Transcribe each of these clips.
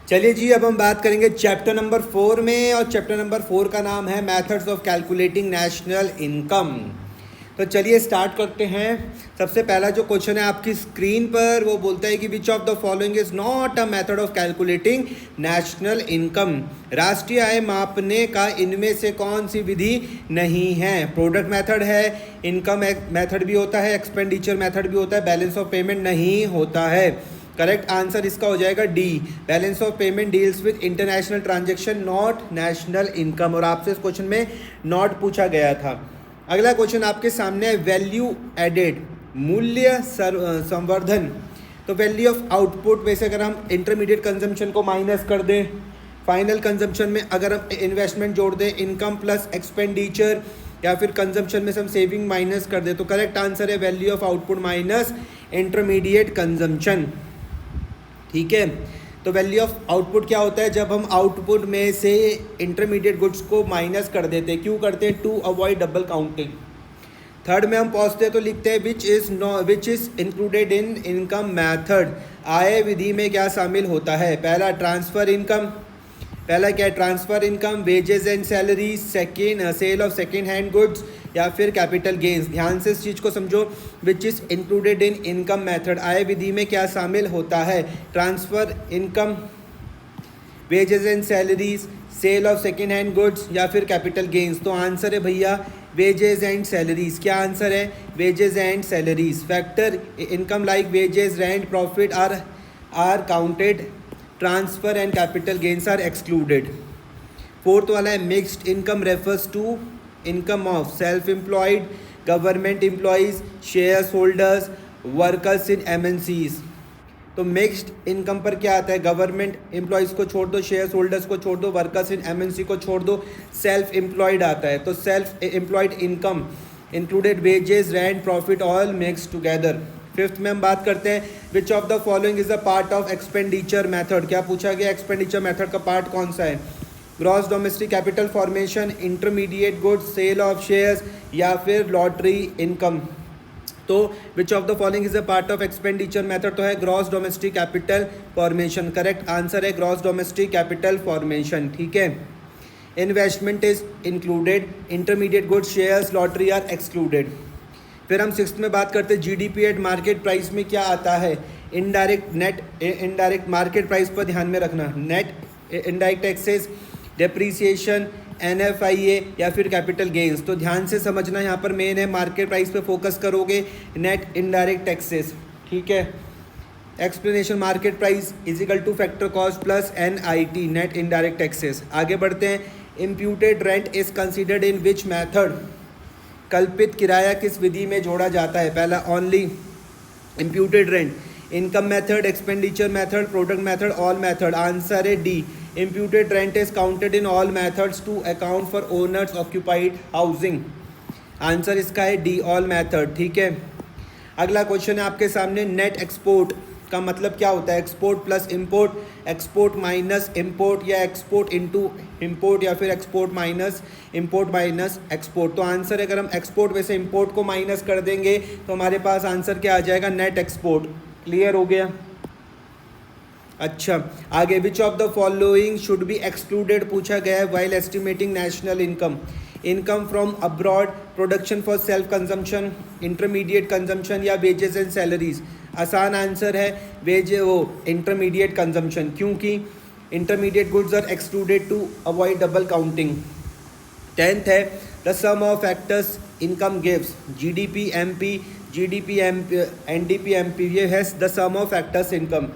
चलिए जी, अब हम बात करेंगे चैप्टर नंबर 4 में, और चैप्टर नंबर 4 का नाम है methods of calculating national income. तो चलिए स्टार्ट करते हैं। सबसे पहला जो क्वेश्चन है आपकी स्क्रीन पर, वो बोलता है कि which of the following is not a method of calculating national income. राष्ट्रीय आय मापने का इनमें से कौन सी विधि नहीं है। प्रोडक्ट मेथड है, इनकम मेथड भी होता है, एक्सपेंडिचर मेथड भी होता है, बैलेंस ऑफ पेमेंट नहीं होता है। करेक्ट आंसर इसका हो जाएगा D, balance of payment deals with international transaction not national income. और आपसे इस क्वेश्चन में नॉट पूछा गया था। अगला क्वेश्चन आपके सामने है वैल्यू एडेड, मूल्य संवर्धन। तो वैल्यू ऑफ आउटपुट में से अगर हम इंटरमीडिएट कंजम्पशन को माइनस कर दें, फाइनल कंजम्पशन में अगर हम इन्वेस्टमेंट जोड़ दें, इनकम प्लस एक्सपेंडिचर, या फिर कंजम्पशन में से हम सेविंग माइनस कर दें, तो करेक्ट आंसर है value of output minus intermediate consumption. ठीक है, तो वैल्यू ऑफ आउटपुट क्या होता है, जब हम आउटपुट में से इंटरमीडिएट गुड्स को माइनस कर देते हैं। क्यों करते हैं? To avoid double counting. Third में हम पहुंचते हैं तो लिखते हैं which is included in income method. आय विधि में क्या शामिल होता है? पहला ट्रांसफर इनकम, पहला क्या है? Transfer income, wages and salary, second sale of second hand goods, या फिर कैपिटल गेन्स। ध्यान से इस चीज़ को समझो, which is included in income method. आय विधि में क्या शामिल होता है? Transfer income, wages and salaries, sale of second hand goods, या फिर कैपिटल गेन्स। तो आंसर है भैया वेजेस एंड सैलरीज। क्या आंसर है? Wages and salaries. Factor income like wages, rent, profit are counted, transfer and capital gains are excluded. Fourth वाला है mixed income, refers to income of self employed, government employees, shares holders, workers in MNCs. तो mixed income पर क्या आता है? Government employees को छोड़ दो, शेयर्स होल्डर्स को छोड़ दो, वर्कर्स इन एमएनसी को छोड़ दो, सेल्फ एम्प्लॉयड आता है। तो self employed income included wages, rent, profit, all mix together. Fifth में हम बात करते हैं which of the following is a part of expenditure method. क्या पूछा गया? एक्सपेंडिचर मेथड का पार्ट कौन सा है? Gross domestic capital formation, intermediate goods, sale of shares, या फिर लॉटरी इनकम। तो which of the following is a part of expenditure method? तो है gross domestic capital formation. Correct answer है ग्रॉस डोमेस्टिक कैपिटल फॉर्मेशन। ठीक है, investment is included, intermediate goods, shares, lottery are excluded. फिर हम sixth में बात करते हैं जीडीपी एट मार्केट प्राइस में क्या आता है? Indirect, net indirect market price पर ध्यान में रखना, net indirect taxes, depreciation, NFIA, या फिर कैपिटल गेन्स। तो ध्यान से समझना, यहाँ पर मेन है मार्केट प्राइस पे फोकस करोगे, नेट इनडायरेक्ट टैक्सेस। ठीक है, explanation market price is equal to factor cost plus NIT, net indirect taxes. आगे बढ़ते हैं, imputed rent is considered in which method. कल्पित किराया किस विधि में जोड़ा जाता है? पहला only imputed rent, income method, expenditure method, product method, all method. Answer है D, imputed rent is counted in all methods to account for owners occupied housing। Answer इसका है डी, ऑल मेथड। ठीक है, अगला क्वेश्चन है आपके सामने, net export का मतलब क्या होता है? Export plus import, export minus import, या एक्सपोर्ट इनटू इंपोर्ट, या फिर export minus import minus export. तो आंसर है, अगर हम एक्सपोर्ट में से इंपोर्ट को माइनस कर देंगे तो हमारे पास आंसर क्या आ जाएगा? Net export. क्लियर हो गया? अच्छा, आगे which of the following should be excluded पूछा गया है while estimating national income. Income from abroad, production for self consumption, intermediate consumption, या वेजेस एंड सैलरीज। आसान आंसर है इंटरमीडिएट कंजम्पशन, क्योंकि intermediate goods are excluded to avoid double counting. Tenth है the sum of factors income gives, GDP MP, GDP MP, NDP MP। ये है the sum of factors income.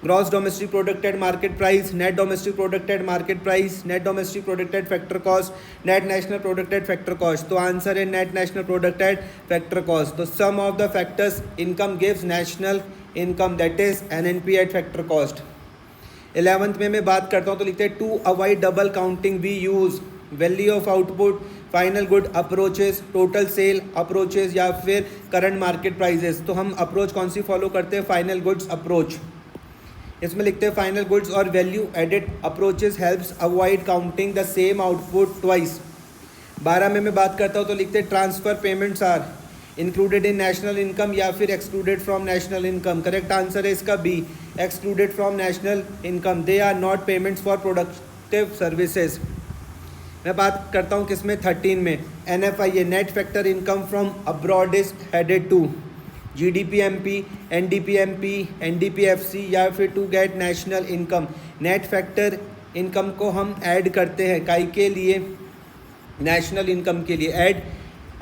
Gross domestic product at market price, net domestic product at market price, net domestic product at factor cost, net national product at factor cost. तो answer है net national product at factor cost. तो sum of the factors income gives national income, that is NNP at factor cost. 11th में मैं बात करता हूँ तो लिखते हैं to avoid double counting we use value of output, final good approaches, total sale approaches, या फिर करंट मार्केट प्राइजेस। तो हम अप्रोच कौन सी फॉलो करते हैं? Final goods approach. इसमें लिखते हैं फाइनल गुड्स और value added approaches helps avoid counting the same output twice. 12 में मैं बात करता हूँ तो लिखते हैं transfer payments are included in national income या फिर excluded from national income. Correct answer है इसका B, excluded from national income. They are not payments for productive services. मैं बात करता हूँ किसमें, 13 में। NFIA net factor income from abroad is headed to GDPMP, NDPMP, NDPFC या फिर to get national income. Net factor income को हम ऐड करते हैं काई के लिए, नेशनल इनकम के लिए। Add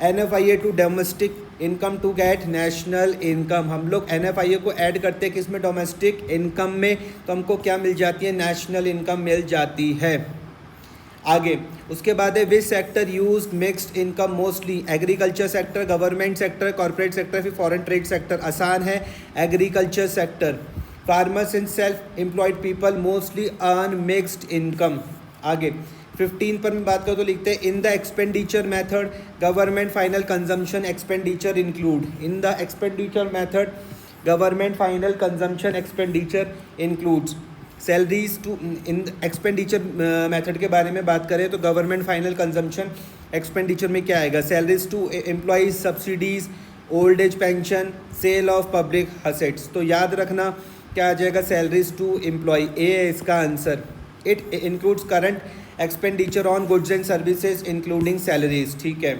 NFIA to domestic income to get national income. हम लोग NFIA को ऐड करते हैं किसमें, डोमेस्टिक इनकम में, तो हमको क्या मिल जाती है, नेशनल इनकम मिल जाती है। आगे उसके बाद है which sector use mixed income mostly, agriculture sector, government sector, corporate sector, फिर फॉरेन ट्रेड सेक्टर। आसान है, agriculture sector. Farmers and self employed people mostly earn mixed income. आगे 15 पर मैं बात करूँ तो लिखते हैं in the expenditure method government final consumption expenditure include. In the expenditure method government final consumption expenditure includes salaries too. In expenditure method के बारे में बात करें तो गवर्नमेंट फाइनल कंजम्पशन एक्सपेंडिचर में क्या आएगा, salaries to employees, subsidies, old age pension, sale of public assets. तो याद रखना क्या आ जाएगा, सैलरीज टू एम्प्लॉय, ए है इसका answer. It includes current expenditure on goods and services including salaries. ठीक है।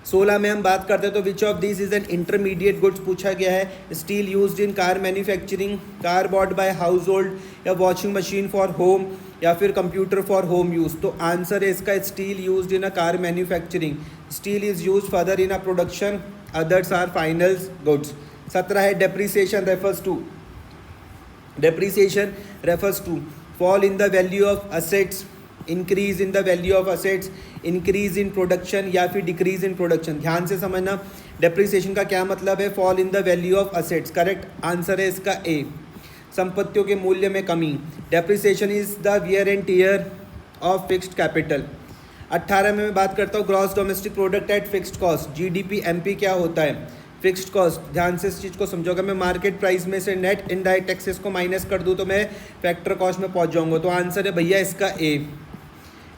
16 में हम बात करते हैं तो which of this is an intermediate goods पूछा गया है। Steel used in car manufacturing, car bought by house hold या वॉशिंग मशीन फॉर होम या फिर कंप्यूटर फॉर होम यूज़। तो आंसर है इसका steel used in a car manufacturing. Steel is use further in a production, others are final goods. 17 है depreciation refers to, depreciation refers to fall in the value of assets, increase in the value of assets, increase in production या फिर decrease in production. ध्यान से समझना depreciation का क्या मतलब है, fall in the value of assets. Correct answer है इसका ए, संपत्तियों के मूल्य में कमी। Depreciation is the wear and tear of fixed capital. 18 में मैं बात करता हूँ gross domestic product eight fixed cost, GDPMP क्या होता है, फिक्स्ड कॉस्ट। ध्यान से इस चीज़ को समझो, अगर मैं मार्केट प्राइस में से नेट इनडायरेक्ट टैक्सेस को माइनस कर दूँ तो मैं फैक्टर कॉस्ट में पहुँच जाऊँगा। तो आंसर है भैया इसका ए।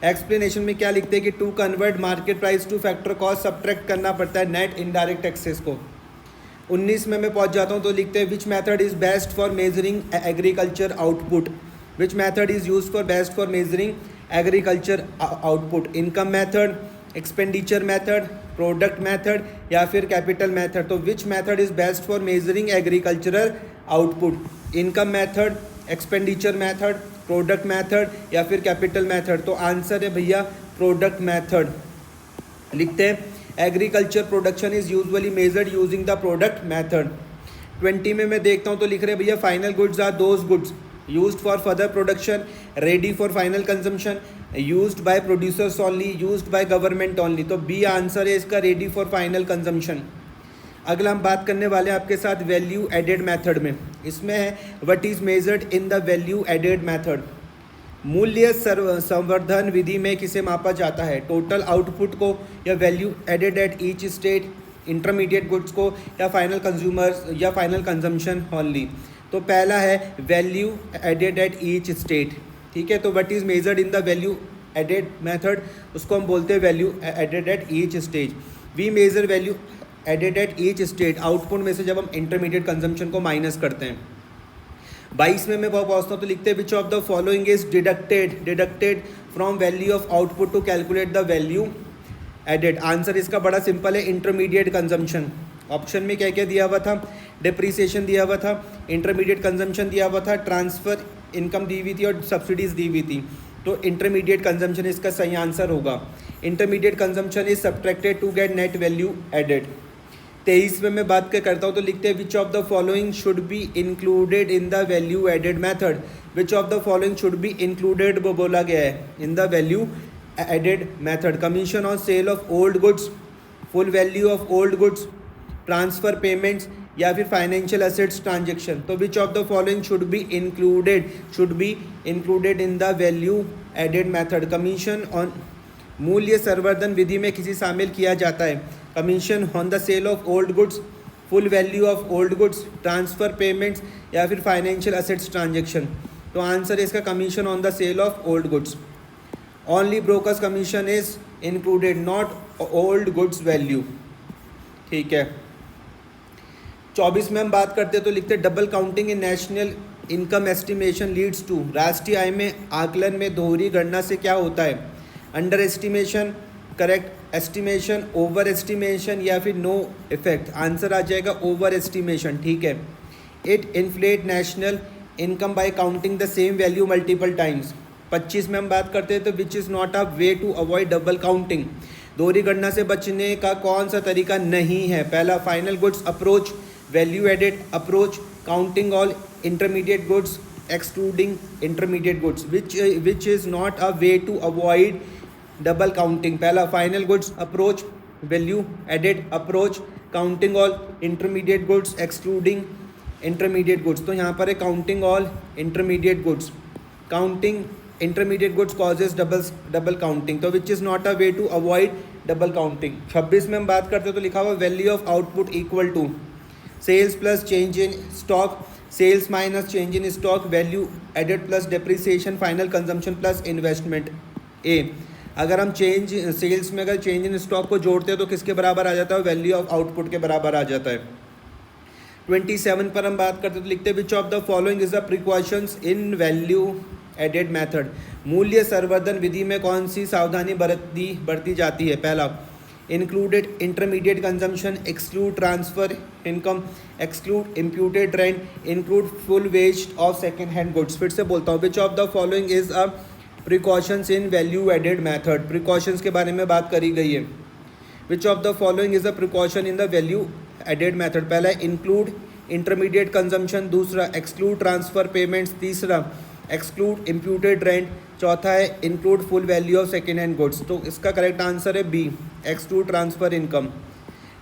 एक्सप्लेनेशन में क्या लिखते हैं कि to convert market price to factor cost subtract करना पड़ता है नेट इनडायरेक्ट टैक्सेस को। 19 में मैं पहुंच जाता हूं तो लिखते हैं which method is best for measuring agriculture output. Which method is use for best for measuring agriculture output, income method, expenditure method, product method या फिर कैपिटल मेथड। तो which method is best for measuring agricultural output, income method, expenditure method, product method या फिर capital method. तो answer है भैया product method. लिखते हैं agriculture production is usually measured using the product method. 20 में मैं देखता हूँ तो लिख रहे हैं भैया final goods are those goods used for further production, ready for final consumption, used by producers only, used by government only. तो बी आंसर है इसका, रेडी फॉर फाइनल कंजम्पशन। अगला हम बात करने वाले हैं आपके साथ वैल्यू एडेड मेथड में। इसमें है what is measured in the value added method. मूल्य संवर्धन विधि में किसे मापा जाता है, टोटल आउटपुट को या value added at each state, intermediate goods को या फाइनल कंज्यूमर्स या फाइनल कंजम्पशन ओनली। तो पहला है value added at each state. ठीक है, तो what is measured in the value added method, उसको हम बोलते हैं value added at each stage. We measure value added at each state output में से जब हम इंटरमीडिएट कंजम्पशन को माइनस करते हैं। 22 में मैं पहुँचता हूँ तो लिखते हैं which of the following is deducted from value of output to calculate the value added. Answer इसका बड़ा सिंपल है, इंटरमीडिएट कंजम्पशन। ऑप्शन में क्या क्या दिया हुआ था, डिप्रिसिएशन दिया हुआ था, इंटरमीडिएट कंजम्पशन दिया हुआ था, ट्रांसफ़र इनकम दी हुई थी और सब्सिडीज़ दी हुई थी। तो इंटरमीडिएट कंजम्पशन इसका सही आंसर होगा। Intermediate consumption is subtracted to get net value added. 23 में मैं बात करता हूँ तो लिखते हैं which of the following should be included in the value added method. Which of the following should be included वो बोला गया है in the value added method. Commission on sale of old goods, full value of old goods, transfer payments या फिर financial assets transaction. तो which of the following should be included in the value added method. Commission on मूल्य संवर्धन विधि में किसी शामिल किया जाता है, commission on the sale of old goods, full value of old goods, transfer payments या फिर फाइनेंशियल असेट्स ट्रांजेक्शन। तो आंसर है इसका commission on the sale of old goods. Only brokers commission is included, not old goods value. ठीक है। 24 में हम बात करते हैं तो लिखते हैं double counting in national income estimation leads to, राष्ट्रीय आय में आकलन में दोहरी गणना से क्या होता है? Under estimation, correct estimation, over estimation या फिर नो इफेक्ट। आंसर आ जाएगा ओवर एस्टिमेशन, ठीक है। It inflate national income by counting the same value multiple times. 25 में हम बात करते हैं तो which is not a way to avoid double counting, दोहरी गणना से बचने का कौन सा तरीका नहीं है? पहला final goods approach, value added approach, counting all intermediate goods, excluding intermediate goods. Which is not a way to avoid double counting? पहला final goods approach, value added approach, counting all intermediate goods, excluding intermediate goods. तो यहाँ पर है counting all intermediate goods, counting intermediate goods causes double counting, तो which is not a way to avoid double counting. 26 में हम बात करते हैं तो लिखा हुआ value of output equal to sales plus change in stock, sales minus change in stock, value added plus depreciation, final consumption plus investment. ए, अगर हम चेंज सेल्स में अगर चेंज इन स्टॉक को जोड़ते हैं तो किसके बराबर आ जाता है? वैल्यू ऑफ आउटपुट के बराबर आ जाता है। 27 पर हम बात करते हैं तो लिखते हैं which of the following is the precautions in value added method, मूल्य संवर्धन विधि में कौन सी सावधानी बरती जाती है? पहला included intermediate consumption, exclude transfer income, exclude imputed rent, include full waste of second hand goods. फिर से बोलता हूँ, which of the following is a precautions in value added method, precautions के बारे में बात करी गई है। Which of the following is a precaution in the value added method? पहला इंक्लूड इंटरमीडिएट कंजम्पशन, दूसरा एक्सक्लूड ट्रांसफर पेमेंट्स, तीसरा एक्सक्लूड इम्प्यूटेड रेंट, चौथा है include full value of second hand goods. तो इसका करेक्ट आंसर है बी, एक्सक्लूड ट्रांसफर इनकम।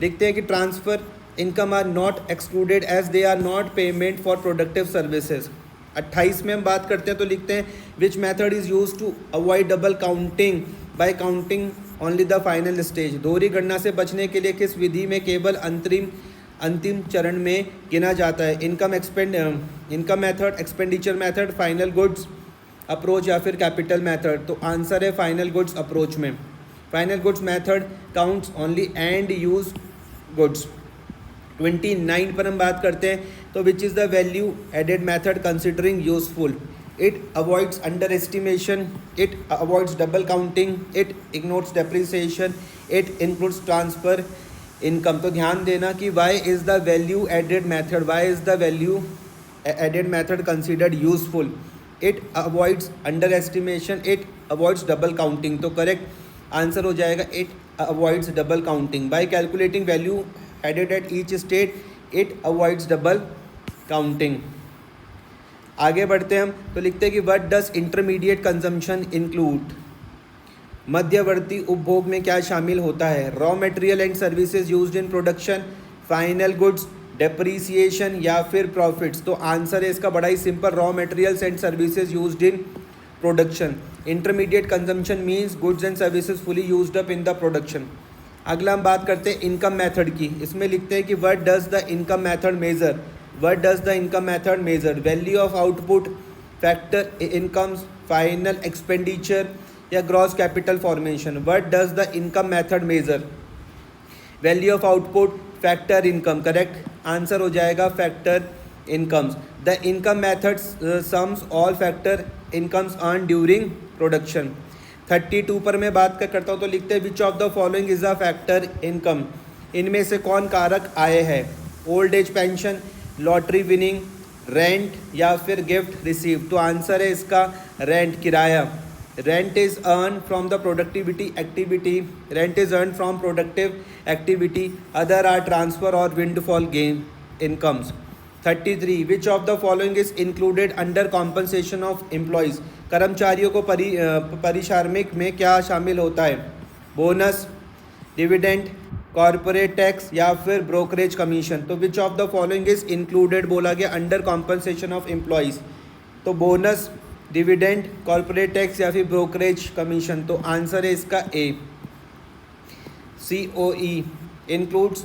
लिखते हैं कि transfer income are not excluded as they are not payment for productive services. 28 में हम बात करते हैं तो लिखते हैं which method is use to avoid double counting by counting only the final stage, दोहरी गणना से बचने के लिए किस विधि में केवल अंतिम चरण में गिना जाता है? Income method, expenditure method, final goods approach या फिर कैपिटल मेथड। तो आंसर है फाइनल गुड्स अप्रोच में। Final goods method counts only end use goods. 29 पर हम बात करते हैं तो which is the value added method considering useful? It avoids under estimation, it avoids double counting, it ignores depreciation, it includes transfer income. तो ध्यान देना कि why is the value added method, Y is the value added method considered useful? It avoids under estimation, it avoids double counting. तो correct answer हो जाएगा it avoids double counting. By calculating value added at each state, it avoids double counting. आगे बढ़ते हैं हम तो लिखते हैं कि what does intermediate consumption include, मध्यवर्ती उपभोग में क्या शामिल होता है? Raw material and services used in production, final goods, depreciation या फिर प्रॉफिट्स। तो आंसर है इसका बड़ा ही simple, raw materials and services used in production. Intermediate consumption means goods and services fully used up in the production. अगला हम बात करते हैं इनकम मेथड की। इसमें लिखते हैं कि what does the income method measure, what does the income method measure? Value of output, factor incomes, final expenditure या gross capital formation. What does the income method measure? Value of output, factor income. Correct answer हो जाएगा factor incomes. The income method sums all factor incomes earn during production. 32 पर मैं बात करता हूँ तो लिखते हैं which of the following is a factor income, इनमें से कौन कारक आय है? Old age pension, lottery winning, rent या फिर गिफ्ट रिसीव। तो आंसर है इसका रेंट, किराया। Rent is earn from the productivity activity, rent is earn from productive activity, other are transfer और windfall gain incomes. 33 which of the following is included under compensation of employees, कर्मचारियों को परिश्रमिक में क्या शामिल होता है? बोनस, डिविडेंड, कॉरपोरेट टैक्स या फिर ब्रोकरेज कमीशन। तो which of the following is included बोला गया अंडर कॉम्पनसेशन ऑफ एम्प्लॉयज़? तो बोनस, डिविडेंड, कॉरपोरेट टैक्स या फिर ब्रोकरेज कमीशन। तो आंसर है इसका ए, COE includes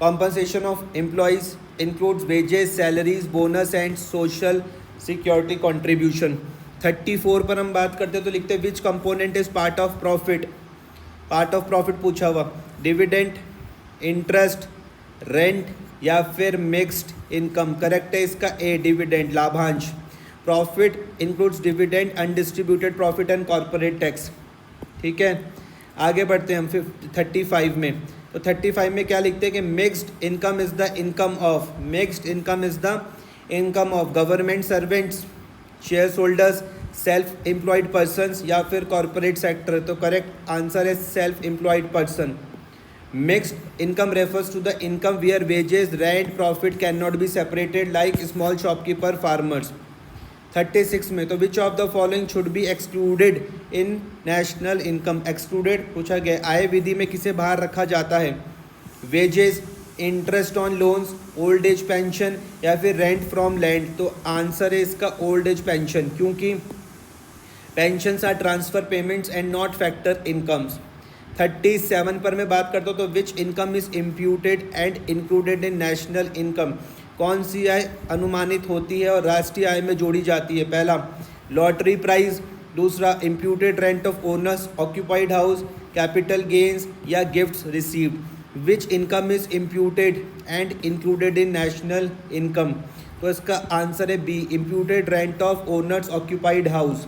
compensation of employees, includes wages, salaries, bonus and social security contribution. 34 पर हम बात करते हैं तो लिखते हैं विच component is part of profit, part of profit पूछा हुआ। डिविडेंड, इंटरेस्ट, रेंट या फिर मिक्स्ड इनकम। करेक्ट है इसका ए, डिविडेंड, लाभांश। Profit includes dividend, undistributed profit and corporate tax. ठीक है, आगे बढ़ते हैं हम 35 में। तो 35 में क्या लिखते हैं कि mixed income is the income of, mixed income is the income of government servants, share holders, self employed persons या फिर कॉर्पोरेट सेक्टर। तो करेक्ट आंसर है self employed person. Mixed income refers to the income where wages, rent, profit can not be separated like small shopkeeper, farmers. 36 में, तो which of the following should be excluded in national income. Excluded पूछा गया, आय विधि में किसे बाहर रखा जाता है? Wages, interest on loans, old age pension या फिर रेंट फ्रॉम लैंड। तो आंसर है इसका ओल्ड एज पेंशन, क्योंकि pensions are transfer payments and not factor incomes. 37 पर मैं बात करता हूँ, तो which income is imputed and included in national income. कौन सी आय अनुमानित होती है और राष्ट्रीय आय में जोड़ी जाती है? पहला लॉटरी प्राइज, दूसरा imputed rent of owners, occupied house, capital gains या gifts received. Which income is imputed and included in national income. तो इसका आंसर है B, imputed rent of owners occupied house.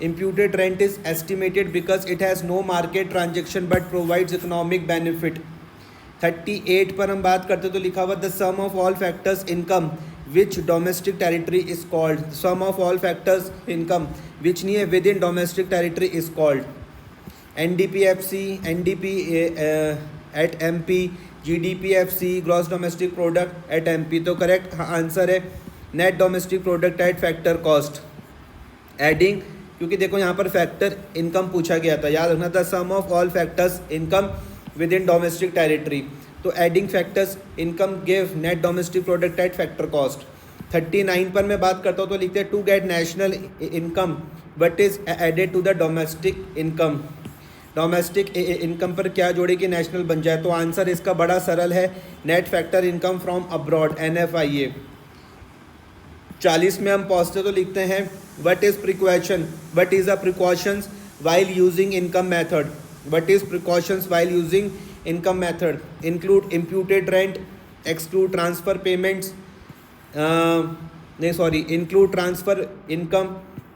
Imputed rent is estimated because it has no market transaction but provides economic benefit। 38 पर हम बात करते तो लिखा हुआ the sum of all factors income which domestic territory is called. Sum of all factors income which नहीं है within domestic territory is called NDPFC, NDP at MP, GDPFC, gross domestic product at MP। तो correct answer है net domestic product at factor cost. Adding, क्योंकि देखो यहाँ पर factor income पूछा गया था, याद रखना था sum of all factors income within domestic territory. तो adding factors income give net domestic product at factor cost. 39 पर मैं बात करता हूँ, तो लिखते हैं to get national income but is added to the domestic income. Domestic income पर क्या जोड़े कि नेशनल बन जाए। तो आंसर इसका बड़ा सरल है, net factor income from abroad, NFIA। 40 में हम पहुँचते तो लिखते हैं what is precaution, what is a precautions while using income method. What is precautions while using income method. Include imputed rent, exclude transfer payments, include transfer income,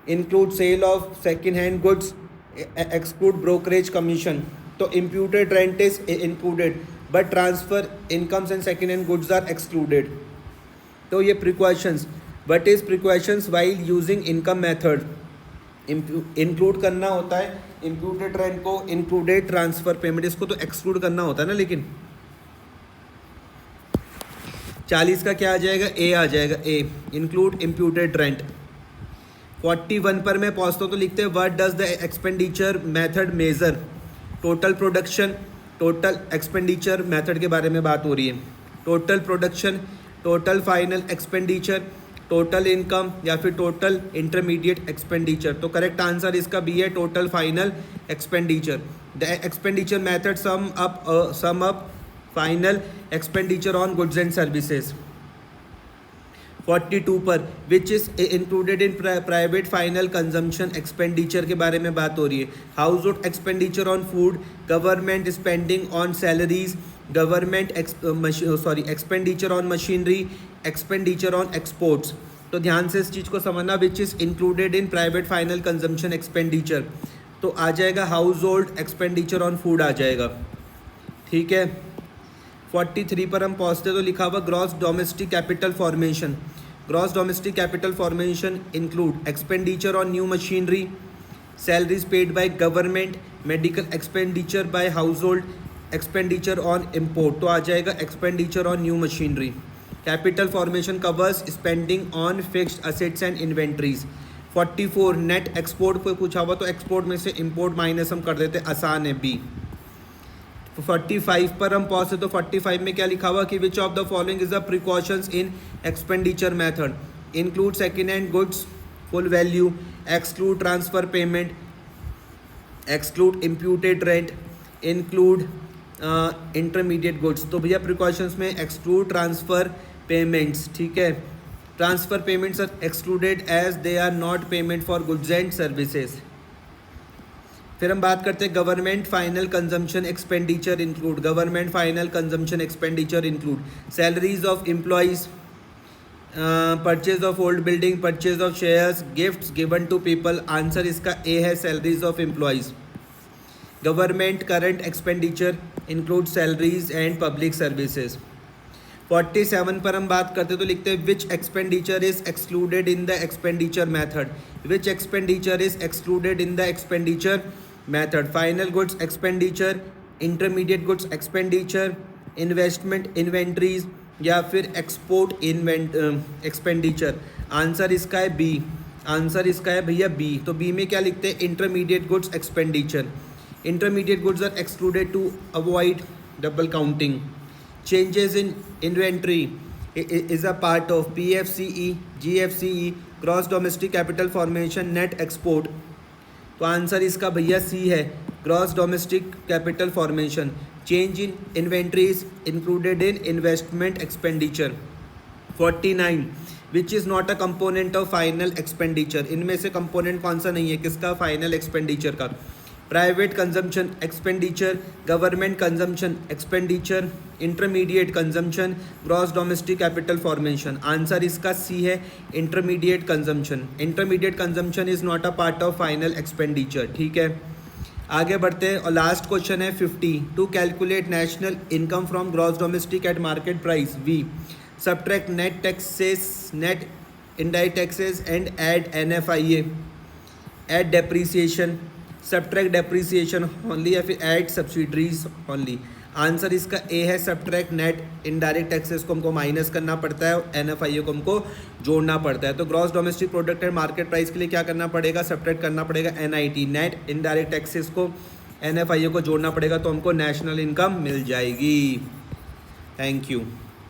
include sale of second hand goods, exclude brokerage commission. तो imputed rent is included but transfer incomes and second hand goods are excluded. तो ये precautions, what is precautions while using income method. Include करना होता है imputed rent को, included transfer payment, इसको तो exclude करना होता है ना। लेकिन 40 का क्या आ जाएगा? ए आ जाएगा, ए, इंक्लूड इम्प्यूटेड रेंट। 41 पर मैं पहुँचता हूँ तो लिखते हैं what does the expenditure method measure. Total production, total expenditure method के बारे में बात हो रही है। Total production, total final expenditure, total income या फिर टोटल इंटरमीडिएट एक्सपेंडिचर। तो करेक्ट आंसर इसका बी है, total final expenditure. The expenditure method sum up final expenditure on goods and services. 42 पर which is included in private final consumption expenditure के बारे में बात हो रही है। Household expenditure on food, government spending on salaries, government expenditure on machinery, expenditure on exports. तो ध्यान से इस चीज़ को समझना, which is included in private final consumption expenditure. तो आ जाएगा household expenditure on food आ जाएगा। ठीक है, 43 पर हम पहुँचते तो लिखा हुआ gross domestic capital formation. Gross domestic capital formation include expenditure on new machinery, salaries paid by government, medical expenditure bye house hold, expenditure on import. तो आ जाएगा expenditure on new machinery. Capital formation covers spending on fixed assets and inventories. 44 net export को पूछा हुआ तो export में से import minus हम कर देते, आसान है, बी। 45 पर हम पहुँचे तो 45 में क्या लिखा हुआ कि which of the following is the precautions in expenditure method. Include second hand goods full value, exclude transfer payment, exclude imputed rent, include intermediate goods. तो भैया प्रिकॉशंस में एक्सक्लूड ट्रांसफ़र पेमेंट्स। ठीक है, transfer payments are excluded as they are not payment for goods and services. फिर हम बात करते हैं government final consumption expenditure include, government final consumption expenditure include salaries of employees, purchase of old building, purchase of shares, gifts given to people. Answer इसका A है, salaries of employees. Government current expenditure include salaries and public services. 47 पर हम बात करते तो लिखते हैं which expenditure is excluded in the expenditure method, which expenditure is excluded in the expenditure method. Final goods expenditure, intermediate goods expenditure, investment inventories या फिर export expenditure. Answer इसका है बी, आंसर इसका है भैया बी। तो बी में क्या लिखते हैं, intermediate goods expenditure. Intermediate goods are excluded to avoid double counting. Changes in inventory is a part of PFCE, GFCE, gross domestic capital formation, net export। तो आंसर इसका भैया सी है, gross domestic capital formation. Change in inventory is included in investment expenditure. 49 which is not a component of final expenditure, इनमें से component कौन सा नहीं है किसका, फाइनल एक्सपेंडिचर का। Private consumption expenditure, government consumption expenditure, intermediate consumption, gross domestic capital formation. Answer इसका सी है, intermediate consumption. Intermediate consumption is not a part of final expenditure. ठीक है, आगे बढ़ते हैं और लास्ट क्वेश्चन है 50। To calculate national income from gross domestic at market price, we subtract net taxes, net indirect taxes and add NFIA, add depreciation, subtract depreciation only या फिर add subsidiaries only. Answer इसका A है, subtract net indirect taxes को हमको minus करना पड़ता है और NFIA को हमको जोड़ना पड़ता है। तो gross domestic product and market price के लिए क्या करना पड़ेगा, सब्ट्रैक्ट करना पड़ेगा NIT, नेट इनडायरेक्ट टैक्सेस को NFIA को जोड़ना पड़ेगा, तो हमको नेशनल इनकम मिल जाएगी। Thank you.